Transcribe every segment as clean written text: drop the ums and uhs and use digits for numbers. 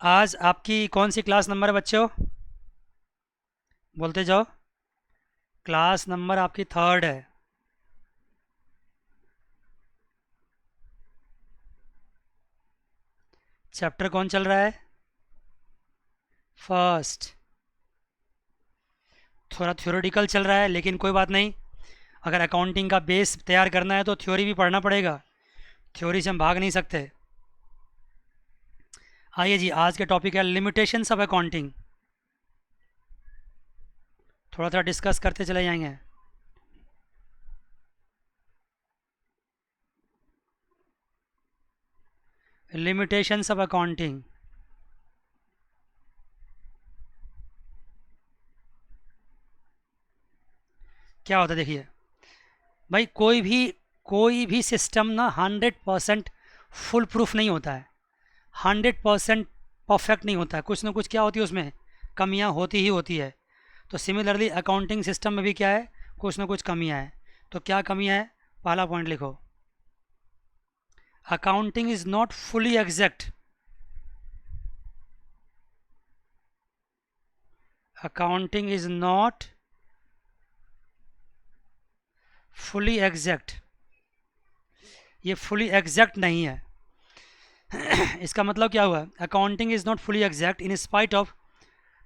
आज आपकी कौन सी क्लास नंबर है बच्चों? बोलते जाओ। क्लास नंबर आपकी थर्ड है। चैप्टर कौन चल रहा है? फर्स्ट। थोड़ा थ्योरेटिकल चल रहा है लेकिन कोई बात नहीं। अगर अकाउंटिंग का बेस तैयार करना है तो थ्योरी भी पढ़ना पड़ेगा। थ्योरी से हम भाग नहीं सकते। आइए जी, आज के टॉपिक है लिमिटेशंस ऑफ अकाउंटिंग। थोड़ा थोड़ा डिस्कस करते चले जाएंगे। लिमिटेशंस ऑफ अकाउंटिंग क्या होता है देखिए। भाई कोई भी सिस्टम ना 100% फुल प्रूफ नहीं होता है। 100% परफेक्ट नहीं होता है, कुछ ना कुछ क्या होती है उसमें कमियां होती ही होती है। तो सिमिलरली अकाउंटिंग सिस्टम में भी क्या है, कुछ ना कुछ कमियां हैं। तो क्या कमियां है? पहला पॉइंट लिखो। Accounting is not fully exact. Accounting is not fully exact. ये फुली एग्जैक्ट नहीं है। इसका मतलब क्या हुआ? Accounting is not fully exact in spite of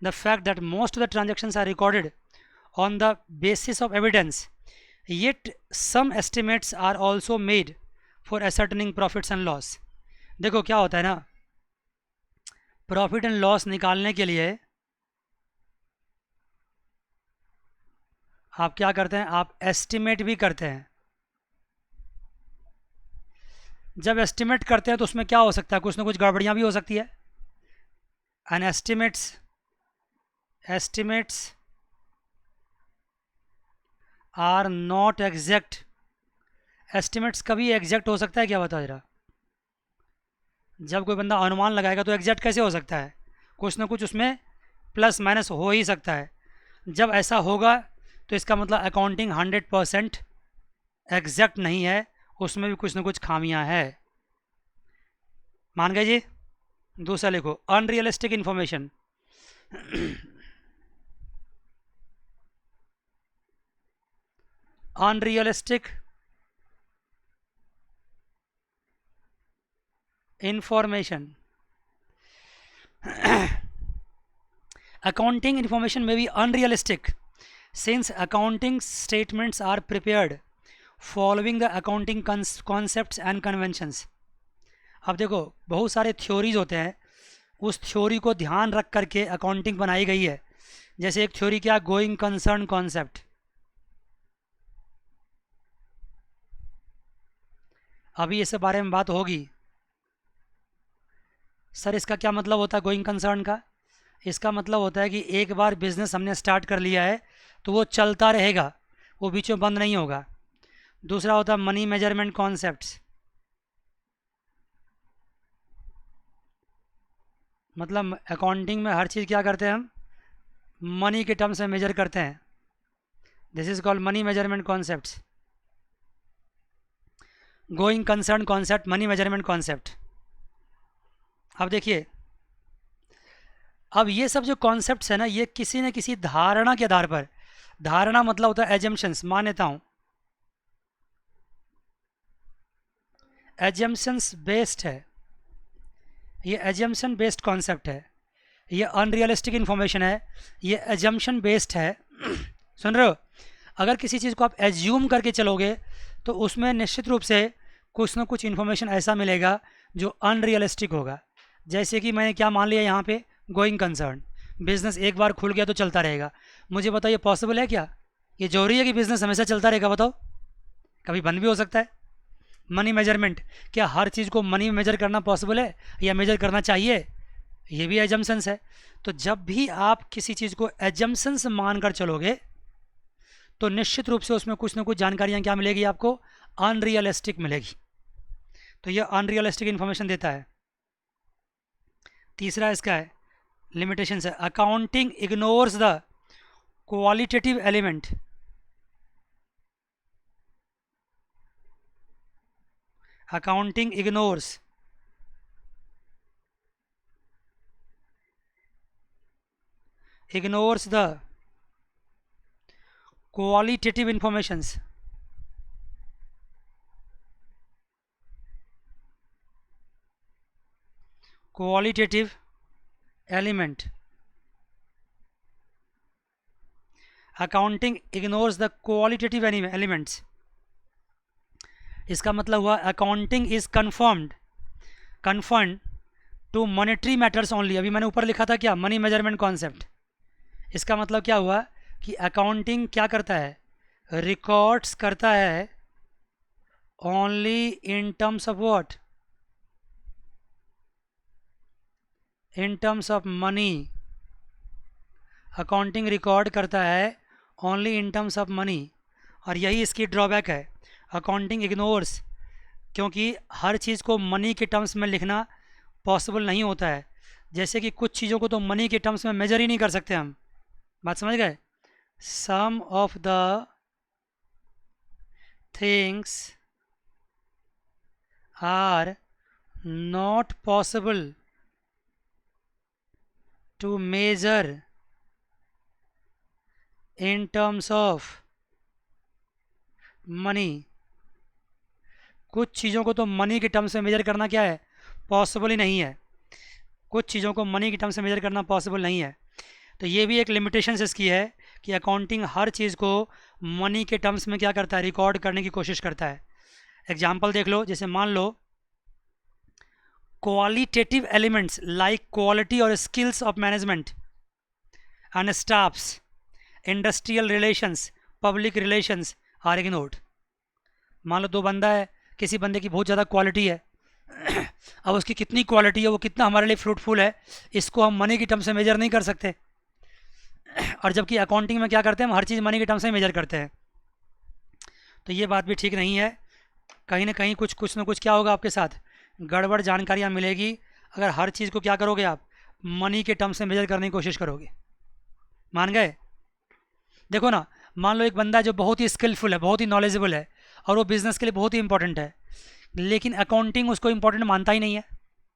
the fact that most of the transactions are recorded on the basis of evidence, yet some estimates are also made for ascertaining profits and loss. देखो क्या होता है ना, profit and loss निकालने के लिए आप क्या करते हैं, आप एस्टिमेट भी करते हैं। जब एस्टिमेट करते हैं तो उसमें क्या हो सकता है, कुछ ना कुछ गड़बड़ियाँ भी हो सकती है। And estimates are not exact. Estimates कभी एग्जैक्ट हो सकता है क्या, बताओ जरा। जब कोई बंदा अनुमान लगाएगा तो एग्जैक्ट कैसे हो सकता है? कुछ ना कुछ उसमें प्लस माइनस हो ही सकता है। जब ऐसा होगा तो इसका मतलब अकाउंटिंग 100% एग्जैक्ट नहीं है, उसमें भी कुछ ना कुछ खामियां है। मान गए जी? दूसरा लिखो, unrealistic information. Unrealistic information. accounting information may be unrealistic since accounting statements are prepared following the accounting concepts and conventions. अब देखो, बहुत सारे थ्योरीज होते हैं, उस थ्योरी को ध्यान रख करके अकाउंटिंग बनाई गई है। जैसे एक थ्योरी क्या, गोइंग कंसर्न कॉन्सेप्ट। अभी इसके बारे में बात होगी। सर इसका क्या मतलब होता है गोइंग कंसर्न का? इसका मतलब होता है कि एक बार बिजनेस हमने स्टार्ट कर लिया है तो वो चलता रहेगा, वो बीच में बंद नहीं होगा। दूसरा होता है मनी मेजरमेंट कॉन्सेप्ट्स। मतलब अकाउंटिंग में हर चीज़ क्या करते हैं हम, मनी के टर्म्स में मेजर करते हैं। This is called money measurement concepts. Going concern concept, money measurement concept. अब देखिए, अब ये सब जो कॉन्सेप्ट्स है ना, ये किसी न किसी धारणा के आधार पर, धारणा मतलब होता है एजम्पशंस, मान्यताओं, एजम्पशंस बेस्ड है। ये एजम्पशन बेस्ड कॉन्सेप्ट है, ये अनरियलिस्टिक इन्फॉर्मेशन है, ये एजम्पशन बेस्ड है। सुन रहे हो? अगर किसी चीज़ को आप एज्यूम करके चलोगे तो उसमें निश्चित रूप से कुछ ना कुछ इन्फॉर्मेशन ऐसा मिलेगा जो अनरियलिस्टिक होगा। जैसे कि मैंने क्या मान लिया यहाँ पे, गोइंग कंसर्न, बिजनेस एक बार खुल गया तो चलता रहेगा। मुझे बताओ ये पॉसिबल है क्या? ये जरूरी है कि बिजनेस हमेशा चलता रहेगा? बताओ, कभी बंद भी हो सकता है। मनी मेजरमेंट, क्या हर चीज़ को मनी में मेजर करना पॉसिबल है या मेजर करना चाहिए? ये भी एजम्पन्स है। तो जब भी आप किसी चीज़ को एजम्पन्स मानकर चलोगे तो निश्चित रूप से उसमें कुछ ना कुछ जानकारियाँ क्या मिलेगी आपको, अनरियलिस्टिक मिलेगी। तो ये अनरियलिस्टिक इन्फॉर्मेशन देता है। तीसरा इसका है लिमिटेशन है, accounting ignores the qualitative element. Accounting ignores ignores the qualitative informations, qualitative element. Accounting ignores the qualitative elements. इसका मतलब हुआ accounting is confirmed to monetary matters only. अभी मैंने ऊपर लिखा था क्या, मनी मेजरमेंट कॉन्सेप्ट. इसका मतलब क्या हुआ कि अकाउंटिंग क्या करता है, रिकॉर्ड्स करता है only in terms of what, in terms of money. Accounting record करता है only in terms of money, और यही इसकी ड्रॉबैक है. अकाउंटिंग इग्नोर्स, क्योंकि हर चीज़ को मनी के टर्म्स में लिखना पॉसिबल नहीं होता है. जैसे कि कुछ चीज़ों को तो मनी के टर्म्स में मेजर ही नहीं कर सकते हम. बात समझ गए. Some of the things are not possible to measure in terms of money. कुछ चीज़ों को तो मनी के टर्म्स में मेजर करना क्या है, पॉसिबल ही नहीं है. कुछ चीज़ों को मनी के टर्म्स में मेजर करना पॉसिबल नहीं है. तो ये भी एक लिमिटेशन इसकी है कि अकाउंटिंग हर चीज़ को मनी के टर्म्स में क्या करता है, रिकॉर्ड करने की कोशिश करता है. एग्जाम्पल देख लो. जैसे मान लो क्वालिटेटिव एलिमेंट्स लाइक क्वालिटी और skills of management and staffs, industrial relations, public relations are ignored. मान लो दो बंदा है, किसी बंदे की बहुत ज़्यादा क्वालिटी है, अब उसकी कितनी क्वालिटी है, वो कितना हमारे लिए फ्रूटफुल है, इसको हम मनी की टर्म से मेजर नहीं कर सकते. और जबकि अकाउंटिंग में क्या करते हैं, हम हर चीज़ मनी के टर्म से मेजर करते हैं. तो ये बात भी ठीक नहीं है. कहीं ना कहीं कुछ ना कुछ क्या होगा आपके साथ, गड़बड़ जानकारियाँ मिलेगी अगर हर चीज़ को क्या करोगे आप, मनी के टर्म से मेजर करने की कोशिश करोगे. मान गए. देखो ना, मान लो एक बंदा है जो बहुत ही स्किलफुल है, बहुत ही नॉलेजेबल है, और वो बिज़नेस के लिए बहुत ही इंपॉर्टेंट है, लेकिन अकाउंटिंग उसको इंपॉर्टेंट मानता ही नहीं है.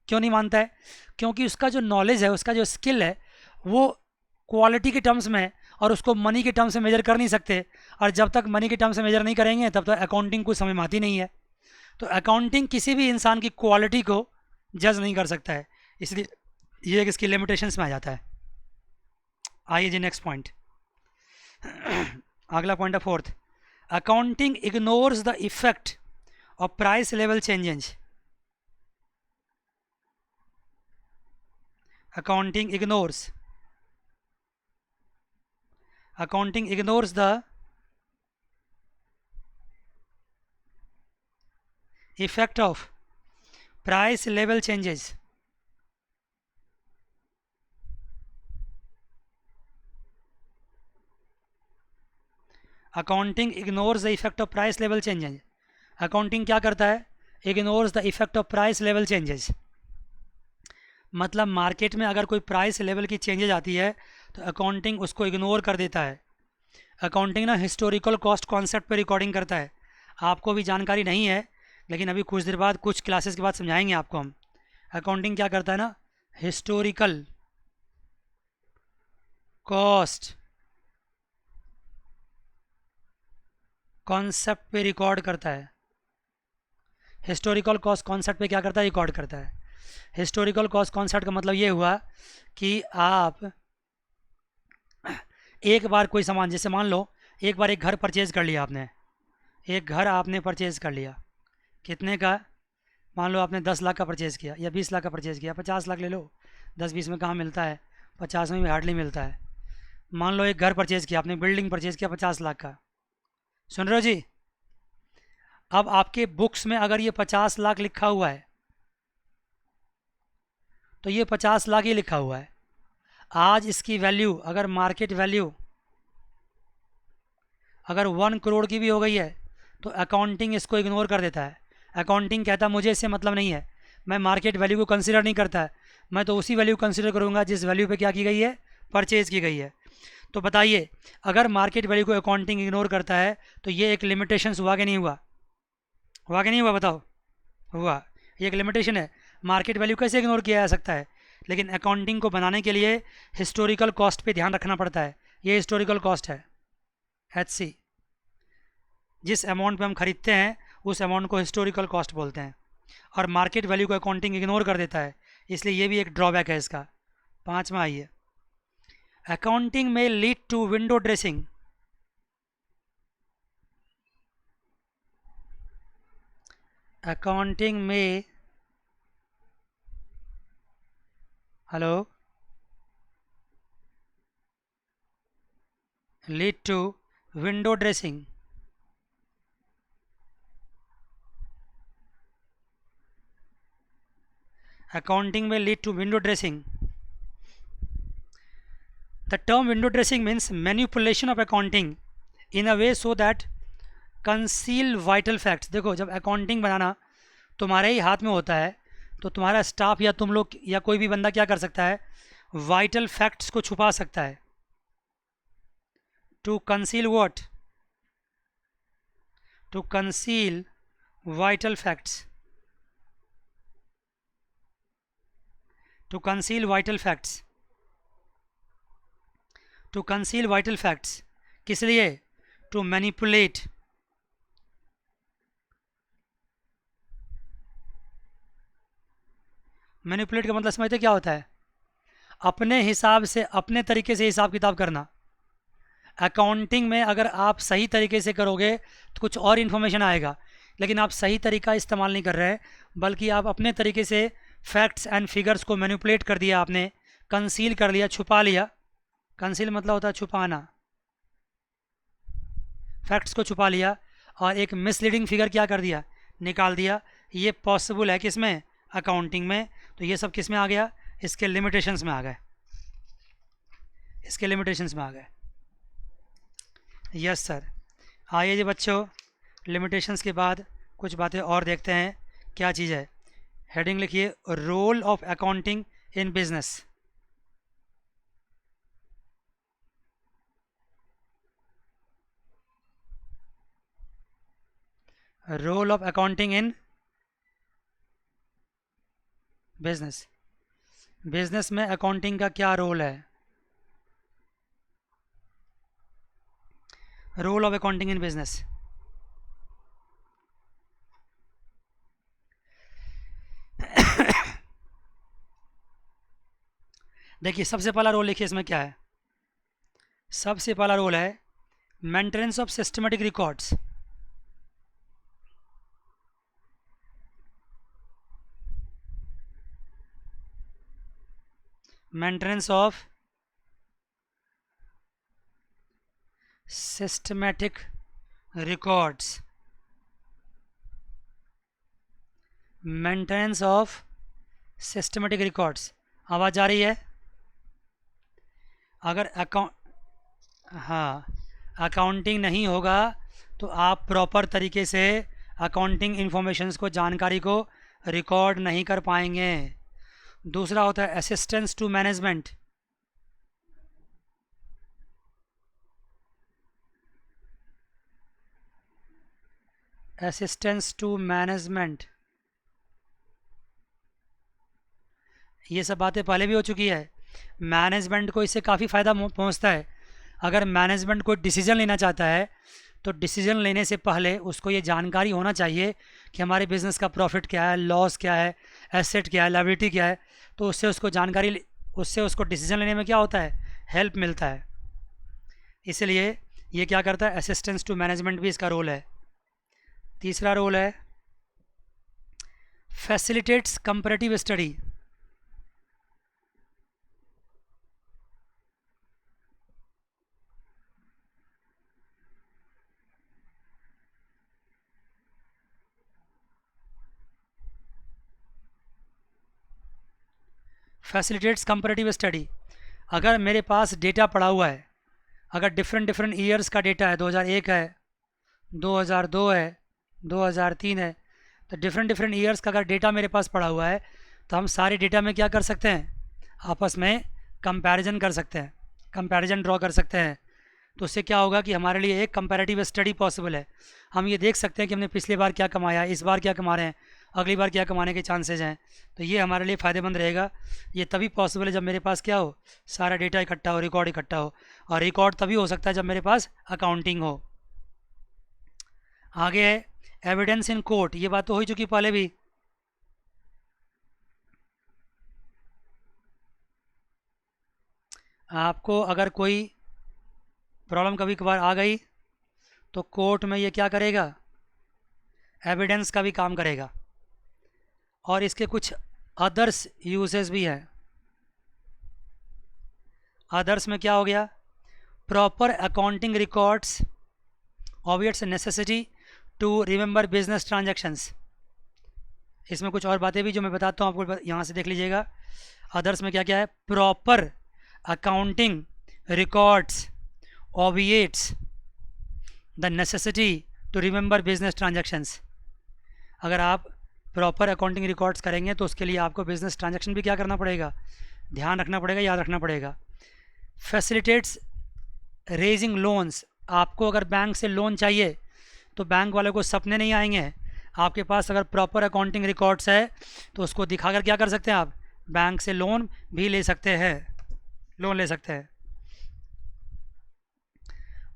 क्यों नहीं मानता है, क्योंकि उसका जो नॉलेज है, उसका जो स्किल है, वो क्वालिटी के टर्म्स में है, और उसको मनी के टर्म्स से मेजर कर नहीं सकते. और जब तक मनी के टर्म्स से मेजर नहीं करेंगे तब तक अकाउंटिंग को समझ में आती नहीं है. तो अकाउंटिंग किसी भी इंसान की क्वालिटी को जज नहीं कर सकता है, इसलिए ये एक इसकी लिमिटेशंस में आ जाता है. आइए जी नेक्स्ट पॉइंट. अगला पॉइंट है fourth. Accounting ignores the effect of price level changes. Accounting ignores the effect of price level changes. Accounting ignores the effect of price level changes. Accounting क्या करता है, ignores the effect of price level changes. मतलब market में अगर कोई price level की changes आती है तो अकाउंटिंग उसको इग्नोर कर देता है. अकाउंटिंग ना हिस्टोरिकल कॉस्ट कॉन्सेप्ट पे रिकॉर्डिंग करता है. आपको भी जानकारी नहीं है, लेकिन अभी कुछ देर बाद कुछ क्लासेस के बाद समझाएंगे आपको हम. अकाउंटिंग क्या करता है ना, हिस्टोरिकल कॉस्ट कॉन्सेप्ट पे रिकॉर्ड करता है. हिस्टोरिकल कॉस्ट कॉन्सेप्ट पे क्या करता है, रिकॉर्ड करता है. हिस्टोरिकल कॉस्ट कॉन्सेप्ट का मतलब ये हुआ कि आप एक बार कोई सामान, जैसे मान लो एक बार एक घर परचेज़ कर लिया आपने, एक घर आपने परचेज़ कर लिया. कितने का, मान लो आपने 10 लाख का परचेज़ किया या 20 लाख का परचेज़ किया, 50 लाख ले लो, 10-20 में कहाँ मिलता है, 50 में भी हार्डली मिलता है. मान लो एक घर परचेज़ किया आपने, बिल्डिंग परचेज़ किया 50 लाख का. सुन रहे हो जी. अब आपके बुक्स में अगर ये 50 लाख लिखा हुआ है तो ये 50 लाख ही लिखा हुआ है. आज इसकी वैल्यू, अगर मार्केट वैल्यू अगर 1 करोड़ की भी हो गई है तो अकाउंटिंग इसको इग्नोर कर देता है. अकाउंटिंग कहता है मुझे इससे मतलब नहीं है, मैं मार्केट वैल्यू को कंसिडर नहीं करता है, मैं तो उसी वैल्यू कंसिडर करूँगा जिस वैल्यू पे क्या की गई है, परचेज़ की गई है. तो बताइए, अगर मार्केट वैल्यू को अकाउंटिंग इग्नोर करता है तो ये एक लिमिटेशंस हुआ कि नहीं हुआ, हुआ कि नहीं हुआ, बताओ. हुआ. ये एक लिमिटेशन है. मार्केट वैल्यू कैसे इग्नोर किया जा सकता है, लेकिन अकाउंटिंग को बनाने के लिए हिस्टोरिकल कॉस्ट पे ध्यान रखना पड़ता है। ये हिस्टोरिकल कॉस्ट है HC। जिस अमाउंट पे हम खरीदते हैं उस अमाउंट को हिस्टोरिकल कॉस्ट बोलते हैं, और मार्केट वैल्यू को अकाउंटिंग इग्नोर कर देता है, इसलिए ये भी एक ड्रॉबैक है इसका। 5वां आइए, अकाउंटिंग में lead to window dressing. Accounting में, hello, lead to window dressing. Accounting में lead to window dressing. The term window dressing means manipulation of accounting in a way so that conceal vital facts। देखो, जब accounting बनाना तुम्हारे ही हाथ में होता है तो तुम्हारा स्टाफ या तुम लोग या कोई भी बंदा क्या कर सकता है, वाइटल फैक्ट्स को छुपा सकता है। To conceal what? To conceal vital facts. To conceal vital facts. To conceal vital facts किस लिए? To manipulate. मैनिपुलेट का मतलब समझते क्या होता है? अपने हिसाब से, अपने तरीके से हिसाब किताब करना। अकाउंटिंग में अगर आप सही तरीके से करोगे तो कुछ और इन्फॉर्मेशन आएगा, लेकिन आप सही तरीका इस्तेमाल नहीं कर रहे हैं, बल्कि आप अपने तरीके से फैक्ट्स एंड फिगर्स को मैनिपुलेट कर दिया, आपने कंसील कर लिया, छुपा लिया। कंसील मतलब होता है छुपाना, फैक्ट्स को छुपा लिया और एक मिसलीडिंग फिगर क्या कर दिया, निकाल दिया। ये पॉसिबल है किसमें? अकाउंटिंग में। तो ये सब किस में आ गया? इसके लिमिटेशंस में आ गए, इसके लिमिटेशंस में आ गए। Yes sir. आइए जी बच्चों, लिमिटेशंस के बाद कुछ बातें और देखते हैं। क्या चीज़ है? हेडिंग लिखिए, role of accounting in business. Role of accounting in business. Business में अकाउंटिंग का क्या रोल है? Role of accounting in business. देखिए, सबसे पहला रोल लिखिए इसमें क्या है। सबसे पहला रोल है maintenance of systematic records. Maintenance of systematic records. Maintenance of systematic records. आवाज़ आ रही है? अगर अकाउंटिंग नहीं होगा तो आप प्रॉपर तरीके से अकाउंटिंग इंफॉर्मेशंस को, जानकारी को रिकॉर्ड नहीं कर पाएंगे। दूसरा होता है assistance to management. Assistance to management, ये सब बातें पहले भी हो चुकी है। मैनेजमेंट को इससे काफ़ी फ़ायदा पहुंचता है। अगर मैनेजमेंट कोई डिसीजन लेना चाहता है तो डिसीजन लेने से पहले उसको ये जानकारी होना चाहिए कि हमारे बिज़नेस का प्रॉफिट क्या है, लॉस क्या है, एसेट क्या है, लायबिलिटी क्या है। तो उससे उसको जानकारी, उससे उसको डिसीजन लेने में क्या होता है, हेल्प मिलता है। इसलिए ये क्या करता है, असिस्टेंस टू मैनेजमेंट भी इसका रोल है। तीसरा रोल है facilitates comparative study. Facilitates comparative study. अगर मेरे पास डेटा पड़ा हुआ है, अगर डिफरेंट ईयर्स का डेटा है, 2001 है, 2002 है, 2003 है, तो डिफरेंट ईयर्स का अगर डेटा मेरे पास पड़ा हुआ है तो हम सारे डेटा में क्या कर सकते हैं, आपस में कंपैरिजन कर सकते हैं, कंपैरिजन ड्रॉ कर सकते हैं। तो उससे क्या होगा कि हमारे लिए एक कंपैरेटिव स्टडी पॉसिबल है। हम ये देख सकते हैं कि हमने पिछली बार क्या कमाया, इस बार क्या कमा रहे हैं, अगली बार क्या कमाने के चांसेज हैं। तो ये हमारे लिए फ़ायदेमंद रहेगा। ये तभी पॉसिबल है जब मेरे पास क्या हो, सारा डेटा इकट्ठा हो, रिकॉर्ड इकट्ठा हो। और रिकॉर्ड तभी हो सकता है जब मेरे पास अकाउंटिंग हो। आगे है एविडेंस इन कोर्ट। ये बात तो हो ही चुकी पहले भी। आपको अगर कोई प्रॉब्लम कभी कभार आ गई तो कोर्ट में ये क्या करेगा, एविडेंस का भी काम करेगा। और इसके कुछ अदर्स यूजेस भी हैं। अदर्स में क्या हो गया, proper accounting records obviates necessity to remember business transactions. इसमें कुछ और बातें भी जो मैं बताता हूँ आपको, यहाँ से देख लीजिएगा। अदर्स में क्या क्या है, proper accounting records obviates the necessity to remember business transactions. अगर आप प्रॉपर अकाउंटिंग रिकॉर्ड्स करेंगे तो उसके लिए आपको बिजनेस ट्रांजैक्शन भी क्या करना पड़ेगा, ध्यान रखना पड़ेगा, याद रखना पड़ेगा। Facilitates raising loans. आपको अगर बैंक से लोन चाहिए तो बैंक वाले को सपने नहीं आएंगे। आपके पास अगर प्रॉपर अकाउंटिंग रिकॉर्ड्स है तो उसको दिखाकर क्या कर सकते हैं, आप बैंक से लोन भी ले सकते हैं, लोन ले सकते हैं।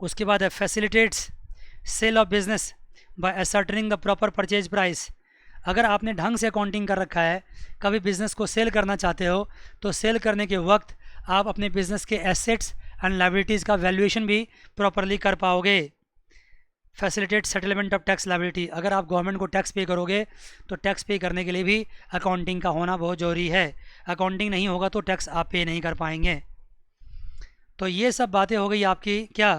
उसके बाद है facilitates sale of business by ascertaining the proper purchase price. अगर आपने ढंग से अकाउंटिंग कर रखा है, कभी बिज़नेस को सेल करना चाहते हो तो सेल करने के वक्त आप अपने बिज़नेस के एसेट्स एंड लायबिलिटीज़ का वैल्यूएशन भी प्रॉपरली कर पाओगे। Facilitate settlement of tax liability. अगर आप गवर्नमेंट को टैक्स पे करोगे तो टैक्स पे करने के लिए भी अकाउंटिंग का होना बहुत ज़रूरी है। अकाउंटिंग नहीं होगा तो टैक्स आप पे नहीं कर पाएंगे। तो ये सब बातें हो गई आपकी क्या,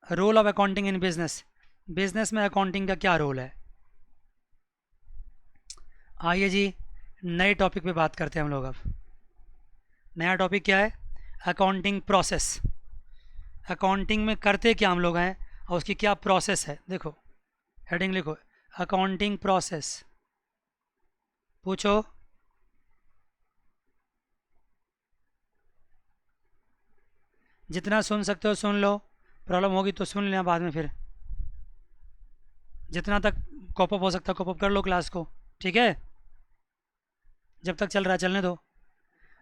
role of accounting in business. Business में अकाउंटिंग का क्या रोल है। आइए जी नए टॉपिक पे बात करते हैं हम लोग। अब नया टॉपिक क्या है, अकाउंटिंग प्रोसेस। अकाउंटिंग में करते क्या हम लोग हैं और उसकी क्या प्रोसेस है। देखो हेडिंग लिखो, अकाउंटिंग प्रोसेस। पूछो, जितना सुन सकते हो सुन लो, प्रॉब्लम होगी तो सुन लेना बाद में। फिर जितना तक कॉपअप हो सकता है कॉपअप कर लो क्लास को, ठीक है। जब तक चल रहा है चलने दो।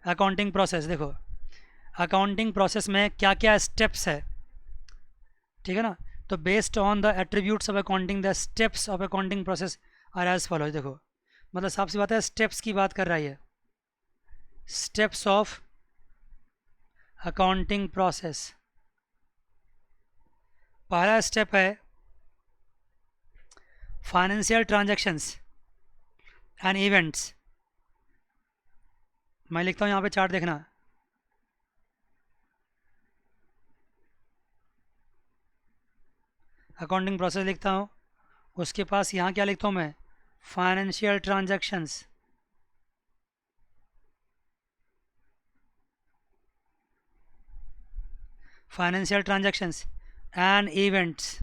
अकाउंटिंग प्रोसेस देखो, अकाउंटिंग प्रोसेस में क्या क्या स्टेप्स है, ठीक है ना। तो based on the attributes of accounting the steps of accounting process are as follows. देखो मतलब साफ सी बात है, स्टेप्स की बात कर रही है, स्टेप्स ऑफ अकाउंटिंग प्रोसेस। पहला स्टेप है फाइनेंशियल ट्रांजैक्शंस एंड इवेंट्स। मैं लिखता हूँ यहाँ पे चार्ट देखना, अकाउंटिंग प्रोसेस लिखता हूँ, उसके पास यहाँ क्या लिखता हूँ मैं, financial transactions. Financial transactions and events.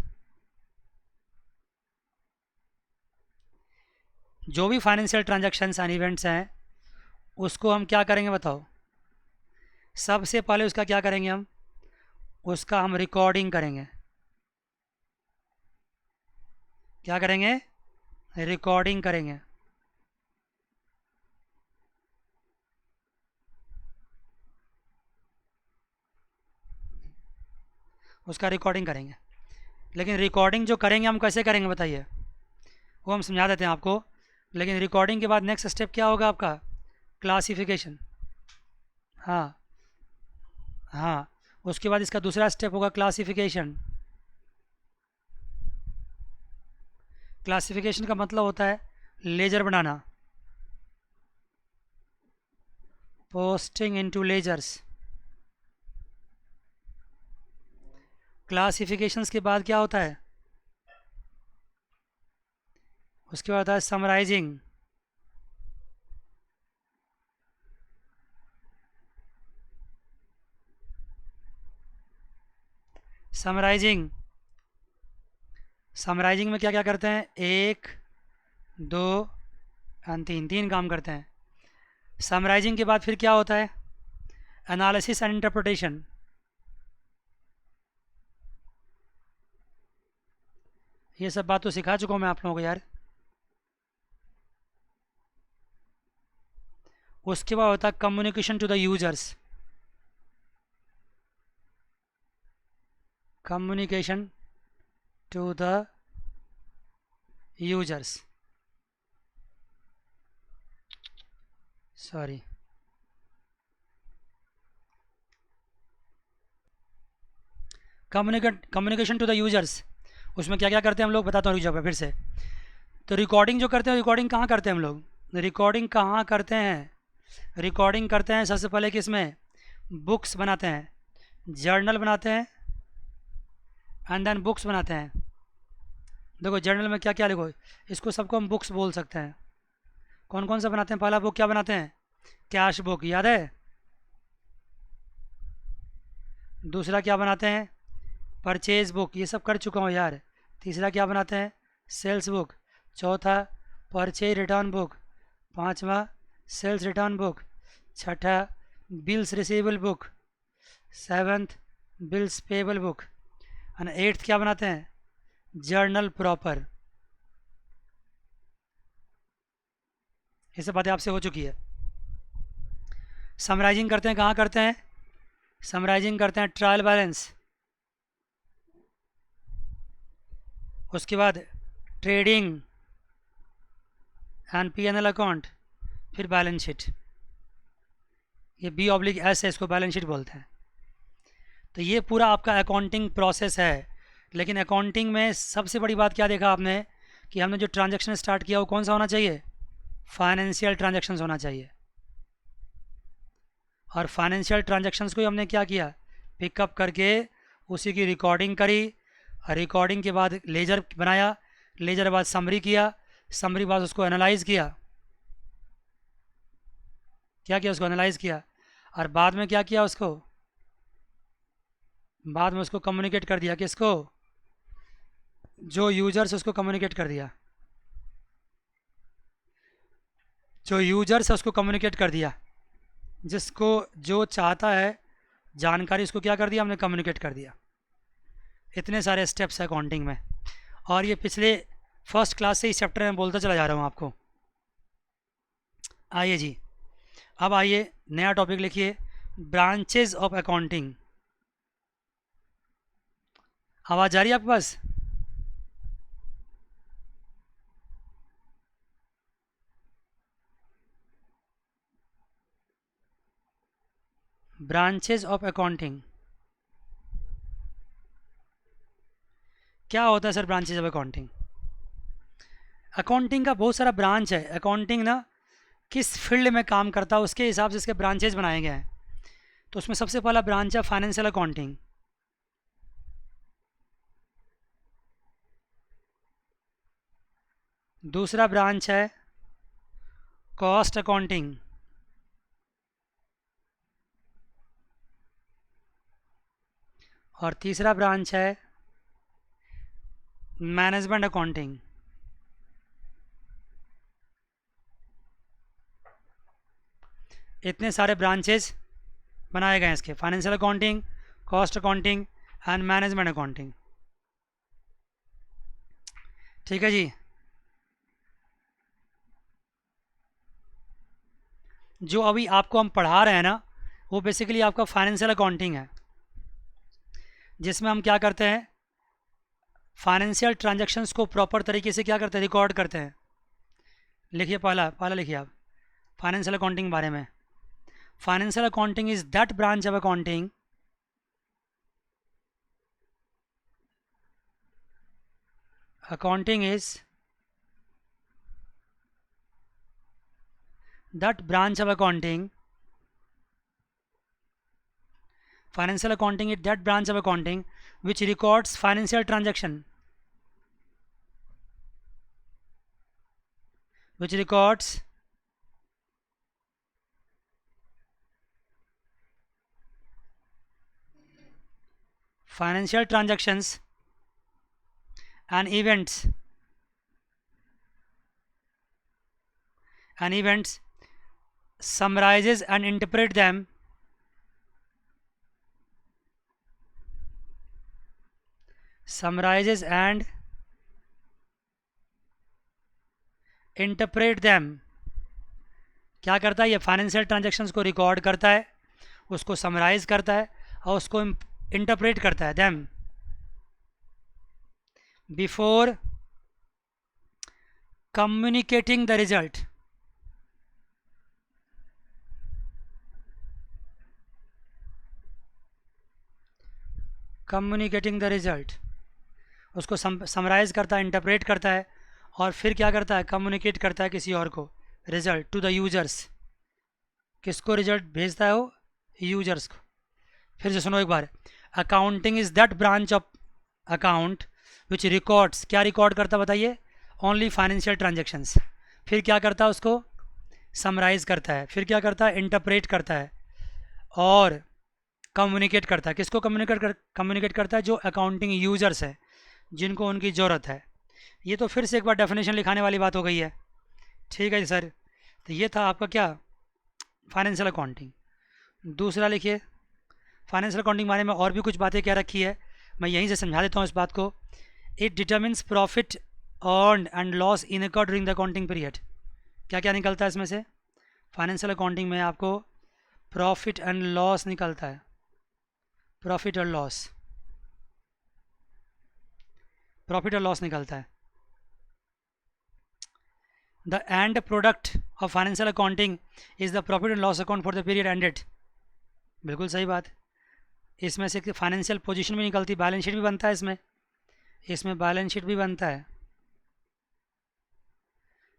जो भी फाइनेंशियल ट्रांजैक्शंस एंड इवेंट्स हैं उसको हम क्या करेंगे बताओ। सबसे पहले उसका क्या करेंगे हम, उसका हम रिकॉर्डिंग करेंगे। क्या करेंगे, रिकॉर्डिंग करेंगे। उसका रिकॉर्डिंग करेंगे। लेकिन रिकॉर्डिंग जो करेंगे हम कैसे करेंगे बताइए, वो हम समझा देते हैं आपको। लेकिन रिकॉर्डिंग के बाद नेक्स्ट स्टेप क्या होगा आपका, क्लासिफिकेशन। हाँ हाँ, उसके बाद इसका दूसरा स्टेप होगा क्लासिफिकेशन। क्लासिफिकेशन का मतलब होता है लेजर बनाना, पोस्टिंग इनटू लेजर्स। क्लासिफिकेशंस के बाद क्या होता है, उसके बाद होता है समराइजिंग। समराइजिंग, समराइजिंग में क्या क्या करते हैं, एक दो एंड तीन, तीन काम करते हैं। समराइजिंग के बाद फिर क्या होता है, एनालिसिस एंड इंटरप्रिटेशन। ये सब बात तो सिखा चुका हूँ मैं आप लोगों को यार। उसके बाद होता है communication to the users, communication to the users, sorry, communication to the users. उसमें क्या क्या करते हैं हम लोग, बताता हूँ जगह फिर से। तो रिकॉर्डिंग जो करते हैं, रिकॉर्डिंग कहाँ करते हैं हम लोग, रिकॉर्डिंग कहाँ करते हैं, रिकॉर्डिंग करते हैं सबसे पहले किसमें, बुक्स बनाते हैं, जर्नल बनाते हैं, एंड देन बुक्स बनाते हैं। देखो जर्नल में क्या क्या लिखो, इसको सबको हम बुक्स बोल सकते हैं। कौन कौन सा बनाते हैं, पहला बुक क्या बनाते हैं, कैश बुक, याद है। दूसरा क्या बनाते हैं, परचेज बुक, ये सब कर चुका हूँ यार। तीसरा क्या बनाते हैं, सेल्स बुक। चौथा परचेज रिटर्न बुक। पांचवा सेल्स रिटर्न बुक। छठा bills receivable book. Seventh bills payable book. And eighth क्या बनाते हैं, जर्नल प्रॉपर। ये सब बातें आपसे हो चुकी है। समराइजिंग करते हैं, कहाँ करते हैं, समराइजिंग करते हैं ट्रायल बैलेंस। उसके बाद ट्रेडिंग एंड P&L अकाउंट, फिर बैलेंस शीट। ये B/S है, इसको बैलेंस शीट बोलते हैं। तो ये पूरा आपका अकाउंटिंग प्रोसेस है। लेकिन अकाउंटिंग में सबसे बड़ी बात क्या देखा आपने, कि हमने जो ट्रांजैक्शन स्टार्ट किया वो कौन सा होना चाहिए, फाइनेंशियल ट्रांजैक्शंस होना चाहिए। और फाइनेंशियल ट्रांजैक्शंस को ही हमने क्या किया, पिकअप करके उसी की रिकॉर्डिंग करी। रिकॉर्डिंग के बाद लेजर बनाया, लेजर के बाद समरी किया, समरी बाद उसको एनालाइज किया, क्या किया, उसको एनालाइज किया। और बाद में क्या किया, उसको बाद में उसको कम्युनिकेट कर दिया, किसको, जो यूजर्स, उसको कम्युनिकेट कर दिया, जो यूजर्स है उसको कम्युनिकेट कर दिया। जिसको जो चाहता है जानकारी, उसको क्या कर दिया हमने, कम्युनिकेट कर दिया। इतने सारे स्टेप्स है अकाउंटिंग में, और ये पिछले फर्स्ट क्लास से इस चैप्टर में बोलता चला जा रहा हूँ आपको। आइए जी, अब आइए नया टॉपिक लिखिए, ब्रांचेज ऑफ अकाउंटिंग। आवाज़ आ रही है आपके पास, ब्रांचेज ऑफ अकाउंटिंग। क्या होता है sir branches of accounting, accounting का बहुत सारा ब्रांच है। अकाउंटिंग ना किस फील्ड में काम करता है उसके हिसाब से इसके ब्रांचेज बनाए गए हैं। तो उसमें सबसे पहला ब्रांच है फाइनेंशियल अकाउंटिंग। दूसरा ब्रांच है कॉस्ट अकाउंटिंग। और तीसरा ब्रांच है मैनेजमेंट अकाउंटिंग। इतने सारे ब्रांचेस बनाए गए हैं इसके, financial accounting, cost accounting and management accounting. ठीक है जी। जो अभी आपको हम पढ़ा रहे हैं ना, वो बेसिकली आपका फाइनेंशियल अकाउंटिंग है, जिसमें हम क्या करते हैं, फाइनेंशियल ट्रांजैक्शंस को प्रॉपर तरीके से क्या करते हैं, रिकॉर्ड करते हैं। लिखिए, पहला पहला लिखिए आप फाइनेंशियल अकाउंटिंग बारे में। Financial accounting is that branch of accounting accounting is that branch of accounting, financial accounting is that branch of accounting which records financial transaction, which records financial transactions and events, summarizes and interpret them, summarizes and interpret them क्या करता है, ये financial transactions को record करता है, उसको summarise करता है और उसको इंटरप्रेट करता है। Then before communicating the result, communicating the result, उसको समराइज करता है, इंटरप्रेट करता है और फिर क्या करता है, कम्युनिकेट करता है किसी और को रिजल्ट, टू द यूजर्स। किसको रिजल्ट भेजता है वो, यूजर्स को। फिर से सुनो एक बार, accounting is that branch of account which records, क्या रिकॉर्ड करता है बताइए, ओनली फाइनेंशियल ट्रांजेक्शन्स। फिर क्या करता है, उसको समराइज करता है, फिर क्या करता है, इंटरप्रेट करता है और कम्युनिकेट करता है। किसको कम्युनिकेट करता है, जो अकाउंटिंग यूजर्स है, जिनको उनकी ज़रूरत है। ये तो फिर से एक बार डेफिनेशन लिखाने वाली बात हो गई है, ठीक है जी सर। तो ये था आपका क्या, फाइनेंशियल अकाउंटिंग। दूसरा लिखिए, फाइनेंशियल अकाउंटिंग बारे में और भी कुछ बातें क्या रखी है, मैं यहीं से समझा देता हूँ इस बात को। It determines profit earn and loss in account during the accounting period. क्या क्या निकलता है इसमें से, फाइनेंशियल अकाउंटिंग में आपको प्रॉफिट एंड लॉस निकलता है, प्रॉफिट और लॉस, प्रॉफिट और लॉस निकलता है। The end product of financial accounting is the profit and loss account for the period ended. बिल्कुल सही बात। इसमें से फाइनेंशियल पोजीशन भी निकलती, बैलेंस शीट भी बनता है इसमें, इसमें बैलेंस शीट भी बनता है,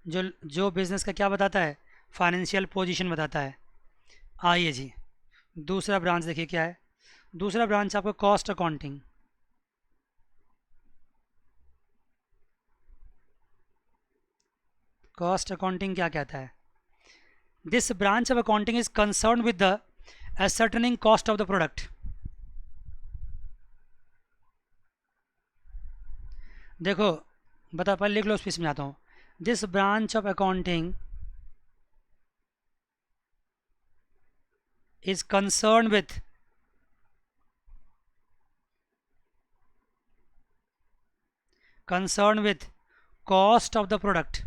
जो बिजनेस का क्या बताता है, फाइनेंशियल पोजीशन बताता है। आइए जी, दूसरा ब्रांच देखिए क्या है। दूसरा ब्रांच आपका कॉस्ट अकाउंटिंग। कॉस्ट अकाउंटिंग क्या कहता है, this branch of accounting is concern with the ascertaining cost of the product. देखो बता, पहले लिख लो, उस पर समझाता हूँ। This branch of accounting is concern with cost of the product.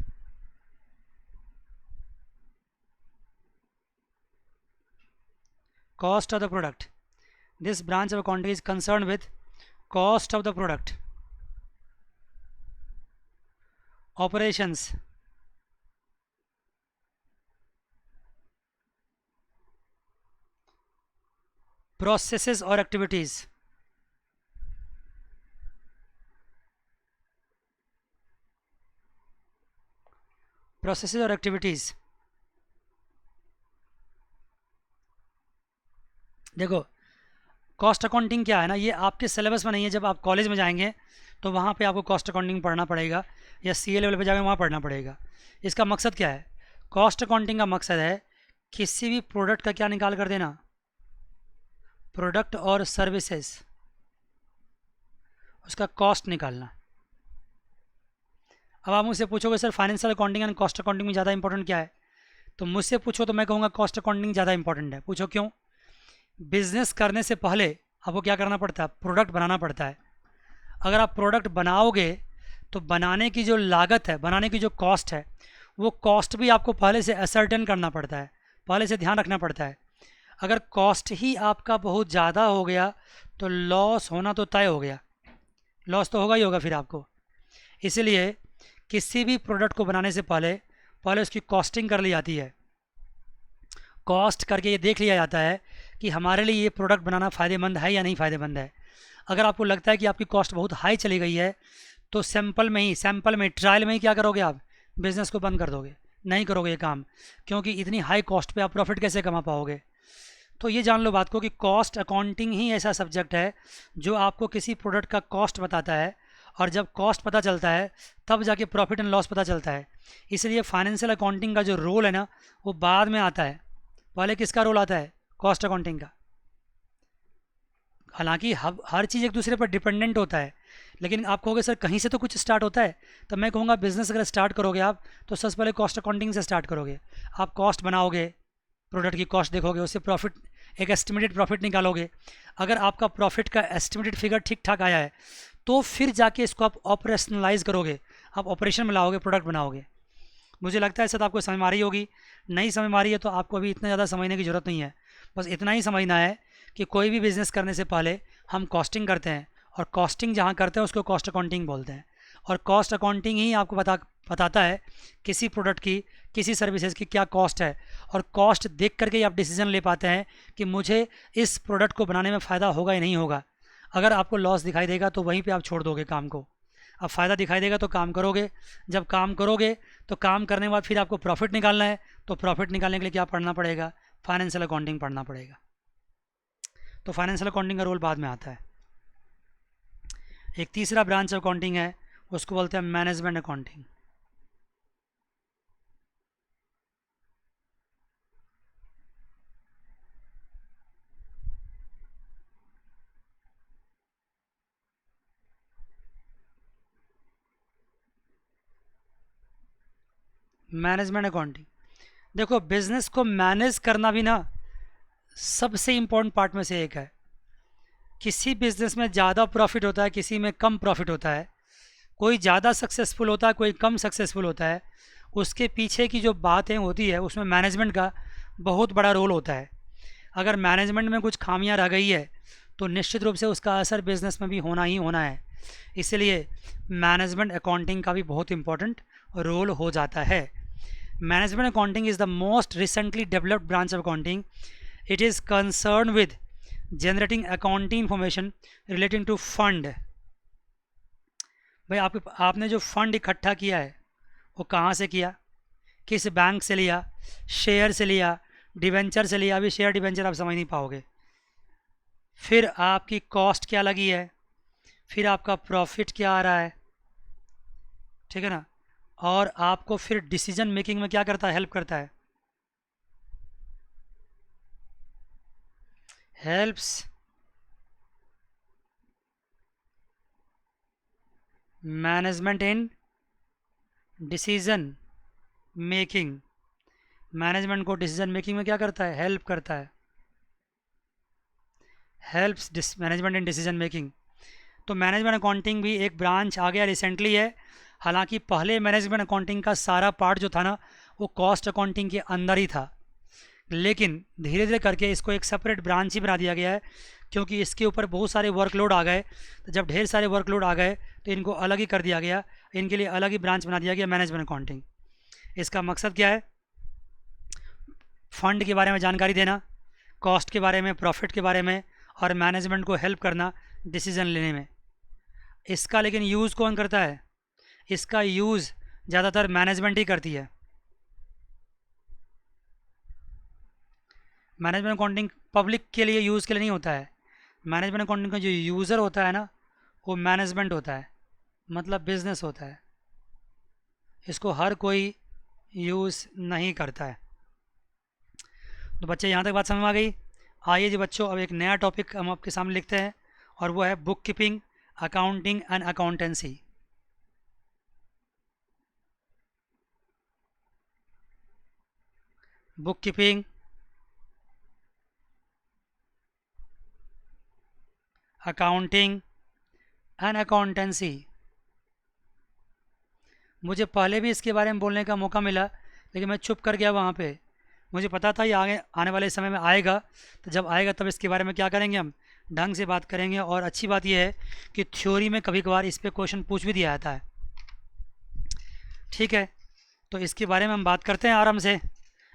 Cost of the product. This branch of accounting is concerned with cost of the product. Operations, processes or activities, processes or activities। देखो cost accounting क्या है ना, ये आपके syllabus में नहीं है। जब आप कॉलेज में जाएंगे तो वहाँ पे आपको कॉस्ट अकाउंटिंग पढ़ना पड़ेगा, या सीए लेवल पे जाएंगे वहाँ पढ़ना पड़ेगा। इसका मकसद क्या है, कॉस्ट अकाउंटिंग का मकसद है किसी भी प्रोडक्ट का क्या निकाल कर देना, प्रोडक्ट और सर्विसेज, उसका कॉस्ट निकालना। अब आप मुझसे पूछोगे sir financial accounting and cost accounting में ज़्यादा इंपॉर्टेंट क्या है, तो मुझसे पूछो तो मैं कहूँगा कॉस्ट अकाउंटिंग ज़्यादा इंपॉर्टेंट है। पूछो क्यों, बिजनेस करने से पहले आपको क्या करना पड़ता है, प्रोडक्ट बनाना पड़ता है। अगर आप प्रोडक्ट बनाओगे तो बनाने की जो लागत है, बनाने की जो कॉस्ट है, वो कॉस्ट भी आपको पहले से असर्टेन करना पड़ता है, पहले से ध्यान रखना पड़ता है। अगर कॉस्ट ही आपका बहुत ज़्यादा हो गया तो लॉस होना तो तय हो गया, लॉस तो होगा ही होगा फिर आपको। इसलिए किसी भी प्रोडक्ट को बनाने से पहले उसकी कॉस्टिंग कर ली जाती है। कॉस्ट करके ये देख लिया जाता है कि हमारे लिए ये प्रोडक्ट बनाना फ़ायदेमंद है या नहीं फ़ायदेमंद है। अगर आपको लगता है कि आपकी कॉस्ट बहुत हाई चली गई है तो सैंपल में ट्रायल में ही क्या करोगे, आप बिज़नेस को बंद कर दोगे, नहीं करोगे ये काम, क्योंकि इतनी हाई कॉस्ट पे आप प्रॉफिट कैसे कमा पाओगे। तो ये जान लो बात को कि कॉस्ट अकाउंटिंग ही ऐसा सब्जेक्ट है जो आपको किसी प्रोडक्ट का कॉस्ट बताता है, और जब कॉस्ट पता चलता है तब जाके प्रॉफिट एंड लॉस पता चलता है। इसलिए फाइनेंशियल अकाउंटिंग का जो रोल है ना वो बाद में आता है, पहले किसका रोल आता है, कॉस्ट अकाउंटिंग का। हालांकि हर चीज़ एक दूसरे पर डिपेंडेंट होता है, लेकिन आप कहोगे सर कहीं से तो कुछ स्टार्ट होता है, तो मैं कहूँगा बिज़नेस अगर स्टार्ट करोगे आप तो सबसे पहले कॉस्ट अकाउंटिंग से स्टार्ट करोगे। आप कॉस्ट बनाओगे, प्रोडक्ट की कॉस्ट देखोगे, उससे प्रॉफिट, एक एस्टिमेटेड प्रॉफिट निकालोगे। अगर आपका प्रॉफिट का एस्टिमेटेड फिगर ठीक ठाक आया है तो फिर जाके इसको आप ऑपरेशनलाइज करोगे, आप ऑपरेशन में लाओगे, प्रोडक्ट बनाओगे। मुझे लगता है सर आपको समझ में आ रही होगी। नहीं समझ में आ रही है तो आपको अभी इतना ज़्यादा समझने की ज़रूरत नहीं है, बस इतना ही समझना है कि कोई भी बिज़नेस करने से पहले हम कॉस्टिंग करते हैं, और कॉस्टिंग जहाँ करते हैं उसको कॉस्ट अकाउंटिंग बोलते हैं। और कॉस्ट अकाउंटिंग ही आपको बताता है किसी प्रोडक्ट की, किसी सर्विसेज की क्या कॉस्ट है, और कॉस्ट देख करके ही आप डिसीजन ले पाते हैं कि मुझे इस प्रोडक्ट को बनाने में फ़ायदा होगा या नहीं होगा। अगर आपको लॉस दिखाई देगा तो वहीं पे आप छोड़ दोगे काम को, अब फ़ायदा दिखाई देगा तो काम करोगे। जब काम करोगे तो काम करने के बाद फिर आपको प्रॉफिट निकालना है, तो प्रॉफिट निकालने के लिए क्या पढ़ना पड़ेगा? फाइनेंशियल अकाउंटिंग पढ़ना पड़ेगा। तो फाइनेंशियल अकाउंटिंग का रोल बाद में आता है। एक तीसरा ब्रांच अकाउंटिंग है, उसको बोलते हैं मैनेजमेंट अकाउंटिंग। मैनेजमेंट अकाउंटिंग, देखो बिजनेस को मैनेज करना भी ना सबसे इम्पोर्टेंट पार्ट में से एक है। किसी बिजनेस में ज़्यादा प्रॉफिट होता है, किसी में कम प्रॉफिट होता है, कोई ज़्यादा सक्सेसफुल होता है, कोई कम सक्सेसफुल होता है। उसके पीछे की जो बातें होती है उसमें मैनेजमेंट का बहुत बड़ा रोल होता है। अगर मैनेजमेंट में कुछ खामियां रह गई है तो निश्चित रूप से उसका असर बिजनेस में भी होना ही होना है। इसलिए मैनेजमेंट अकाउंटिंग का भी बहुत इंपॉर्टेंट रोल हो जाता है। Management accounting is the most recently developed branch of accounting. It is concern with generating accounting information relating to fund. भाई आपने जो फंड इकट्ठा किया है वो कहाँ से किया, किस बैंक से लिया, शेयर से लिया, डिवेंचर से लिया। अभी शेयर डिवेंचर आप समझ नहीं पाओगे। फिर आपकी कॉस्ट क्या लगी है, फिर आपका प्रॉफिट क्या आ रहा है, ठीक है ना। और आपको फिर डिसीजन मेकिंग में क्या करता है, हेल्प करता है, helps management in decision making. Management को डिसीजन मेकिंग में क्या करता है, हेल्प करता है, helps management in decision making. तो मैनेजमेंट अकाउंटिंग भी एक ब्रांच आ गया रिसेंटली है। हालांकि पहले मैनेजमेंट अकाउंटिंग का सारा पार्ट जो था ना वो कॉस्ट अकाउंटिंग के अंदर ही था, लेकिन धीरे धीरे करके इसको एक सेपरेट ब्रांच ही बना दिया गया है, क्योंकि इसके ऊपर बहुत सारे वर्कलोड आ गए। तो जब ढेर सारे वर्कलोड आ गए तो इनको अलग ही कर दिया गया, इनके लिए अलग ही ब्रांच बना दिया गया मैनेजमेंट अकाउंटिंग। इसका मकसद क्या है, फंड के बारे में जानकारी देना, कॉस्ट के बारे में, प्रॉफिट के बारे में, और मैनेजमेंट को हेल्प करना डिसीजन लेने में। इसका लेकिन यूज़ कौन करता है, इसका यूज़ ज़्यादातर मैनेजमेंट ही करती है। मैनेजमेंट अकाउंटिंग पब्लिक के लिए यूज़ के लिए नहीं होता है। मैनेजमेंट अकाउंटिंग का जो यूज़र होता है ना वो मैनेजमेंट होता है, मतलब बिजनेस होता है। इसको हर कोई यूज़ नहीं करता है। तो बच्चे यहाँ तक बात समझ में आ गई। आइए जी बच्चों, अब एक नया टॉपिक हम आपके सामने लिखते हैं, और वो है book keeping, accounting and accountancy. Book keeping, accounting and accountancy. मुझे पहले भी इसके बारे में बोलने का मौका मिला, लेकिन मैं चुप कर गया वहाँ पे। मुझे पता था ये आगे आने वाले समय में आएगा, तो जब आएगा तब इसके बारे में क्या करेंगे, हम ढंग से बात करेंगे। और अच्छी बात यह है कि थ्योरी में कभी कभार इस पर क्वेश्चन पूछ भी दिया जाता है, ठीक है। तो इसके बारे में हम बात करते हैं आराम से।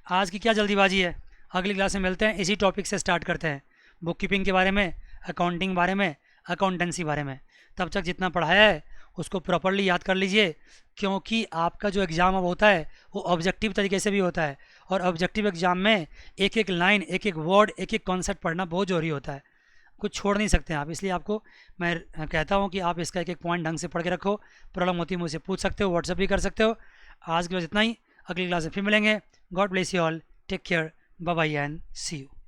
आज की क्या जल्दीबाजी है, अगली क्लास में मिलते हैं, इसी टॉपिक से स्टार्ट करते हैं, बुक कीपिंग के बारे में, अकाउंटिंग बारे में, अकाउंटेंसी बारे में। तब तक जितना पढ़ाया है उसको प्रॉपरली याद कर लीजिए, क्योंकि आपका जो एग्ज़ाम अब होता है वो ऑब्जेक्टिव तरीके से भी होता है, और ऑब्जेक्टिव एग्ज़ाम में एक एक लाइन, एक एक वर्ड, एक एक कॉन्सेप्ट पढ़ना बहुत ज़रूरी होता है, कुछ छोड़ नहीं सकते हैं आप। इसलिए आपको मैं कहता हूँ कि आप इसका एक एक पॉइंट ढंग से पढ़ के रखो। प्रॉब्लम होती है मुझसे पूछ सकते हो, व्हाट्सअप भी कर सकते हो। आज के बाद इतना ही, अगली क्लास में फिर मिलेंगे। God bless you all, take care, bye bye and see you.